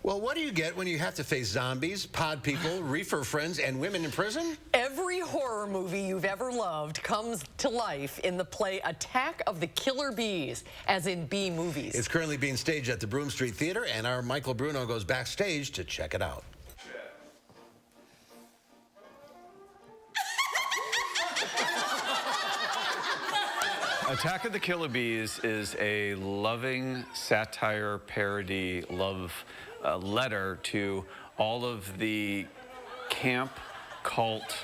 Well, what do you get when you have to face zombies, pod people, reefer friends, and women in prison? Every horror movie you've ever loved comes to life in the play Attack of the Killer Bees, as in bee movies. It's currently being staged at the Broom Street Theater, and our Michael Bruno goes backstage to check it out. Attack of the Killer Bees is a loving satire parody love letter to all of the camp, cult,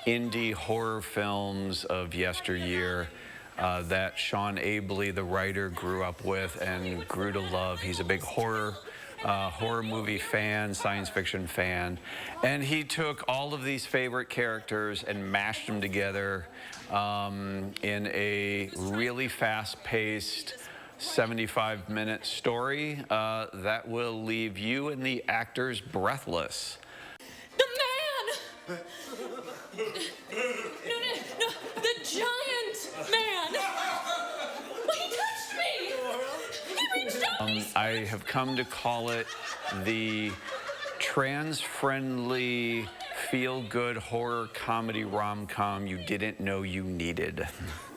indie horror films of yesteryear that Sean Abley, the writer, grew up with and grew to love. He's a big horror movie fan, science fiction fan, and he took all of these favorite characters and mashed them together in a really fast-paced 75-minute story that will leave you and the actors breathless. The man! No, the giant man! He touched me! He reached out! I have come to call it the trans-friendly, feel-good horror comedy rom-com you didn't know you needed.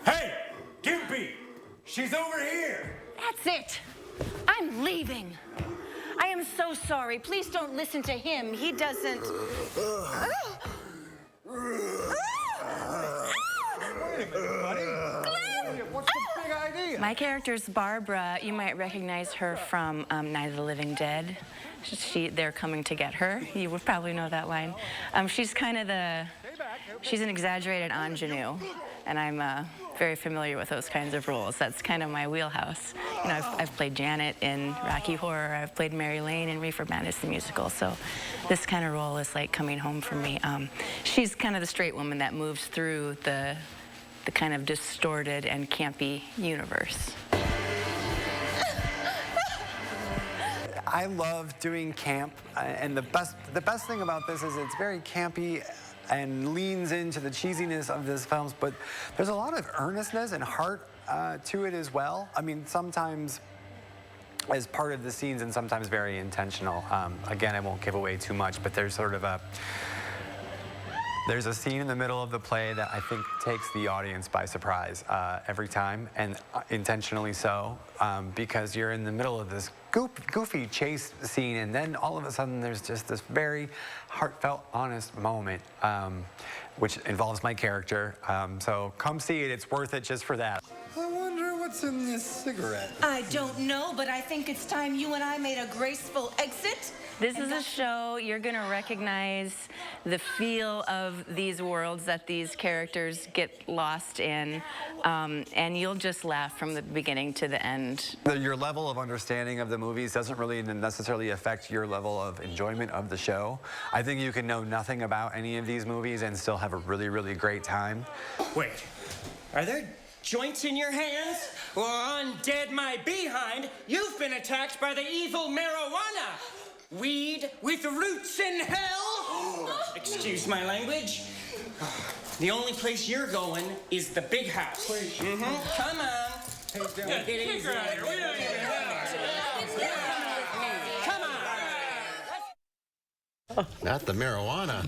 Hey, Gimpy! She's over here! That's it. I'm leaving. I am so sorry. Please don't listen to him. He doesn't... My character's Barbara. You might recognize her from Night of the Living Dead. They're coming to get her. You would probably know that line. She's kind of she's an exaggerated ingenue, and I'm very familiar with those kinds of roles. That's kind of my wheelhouse. You know, I've played Janet in Rocky Horror. I've played Mary Lane in Reefer Madness the musical. So this kind of role is like coming home for me. She's kind of the straight woman that moves through the kind of distorted and campy universe. I love doing camp, and the best thing about this is it's very campy and leans into the cheesiness of this film, but there's a lot of earnestness and heart to it as well. I mean, sometimes as part of the scenes and sometimes very intentional. Again, I won't give away too much, but there's sort of there's a scene in the middle of the play that I think takes the audience by surprise every time, and intentionally so, because you're in the middle of this goofy chase scene, and then all of a sudden there's just this very heartfelt, honest moment, which involves my character. So come see it. It's worth it just for that. I wonder what's in this cigarette. I don't know, but I think it's time you and I made a graceful exit. This is a show you're going to recognize the feel of these worlds that these characters get lost in, and you'll just laugh from the beginning to the end. Your level of understanding of the movies doesn't really necessarily affect your level of enjoyment of the show. I think you can know nothing about any of these movies and still have a really, really great time. Wait, are there joints in your hands? Or undead my behind, you've been attacked by the evil marijuana! Weed with roots in hell? Excuse my language. The only place you're going is the big house. Come on. Take it easy. Come on. Not the marijuana.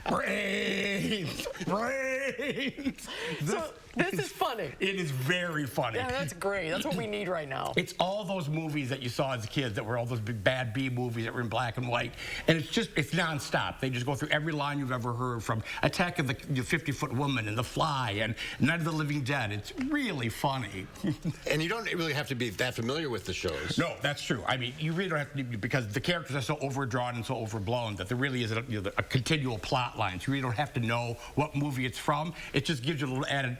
Brains! Brains! So this is funny. It is very funny. Yeah, that's great. That's what we need right now. It's all those movies that you saw as kids that were all those big bad B movies that were in black and white. And it's nonstop. They just go through every line you've ever heard, from Attack of the 50-Foot Woman and The Fly and Night of the Living Dead. It's really funny. And you don't really have to be that familiar with the shows. No, that's true. I mean, you really don't have to, because the characters are so overdrawn and so overblown that there really is a continual plot line. So you really don't have to know what movie it's from. It just gives you a little added,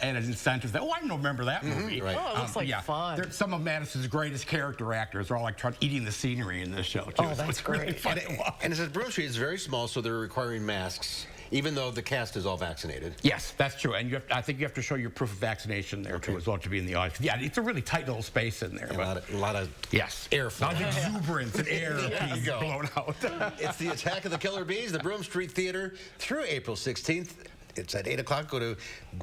added incentive that, oh, I remember that movie. Right. Oh, it looks like fun. Some of Madison's greatest character actors are all like eating the scenery in this show, too. Oh, that's great. Really fun to watch. And it says Broom Street is very small, so they're requiring masks, even though the cast is all vaccinated. Yes, that's true. And I think you have to show your proof of vaccination there, too, as well, to be in the audience. Yeah, it's a really tight little space in there. A lot of yes, airflow. A lot of exuberance and air being blown out. It's the Attack of the Killer Bees, the Broom Street Theater, through April 16th. It's at 8 o'clock. Go to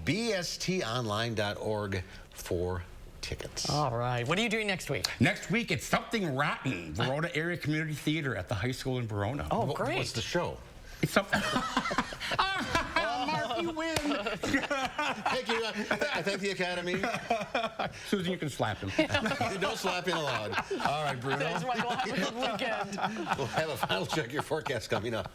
bstonline.org for tickets. tickets. All right. What are you doing next week? Next week, it's Something Rotten, Verona Area Community Theater at the high school in Verona. Oh, great. What's the show? It's something. Mark, you win. Thank you. I thank the Academy. Susan, you can slap him. No slapping allowed. All right, Bruno. Thanks, Michael. Have a good weekend. We'll have a final check your forecast coming up.